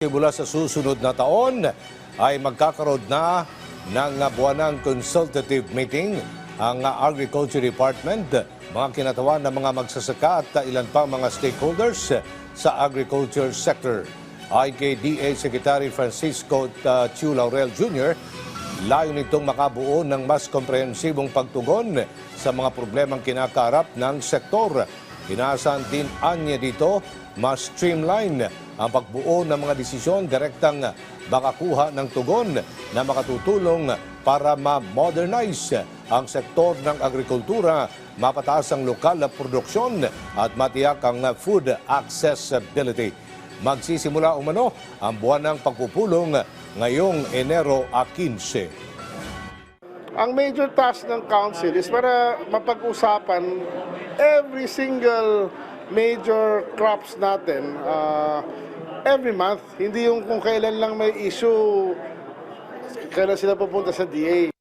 Mula sa susunod na taon ay magkakaroon na ng buwanang consultative meeting ang Agriculture Department, mga kinatawan ng mga magsasaka at ilan pang mga stakeholders sa agriculture sector. Ay kay DA Secretary Francisco Chiu Laurel Jr., layo nitong makabuo ng mas komprehensibong pagtugon sa mga problemang kinakaharap ng sektor. Inaasahan din anya dito mas streamline ang pagbuo ng mga desisyon direktang makakuha ng tugon na makatutulong para ma-modernize ang sektor ng agrikultura, mapataas ang lokal na produksyon at matiyak ang food accessibility. Magsisimula umano ang buwan ng pagpupulong ngayong Enero 15. Ang major task ng council is para mapag-usapan every single major crops natin every month. Hindi yung kung kailan lang may issue, kailan sila pupunta sa DA.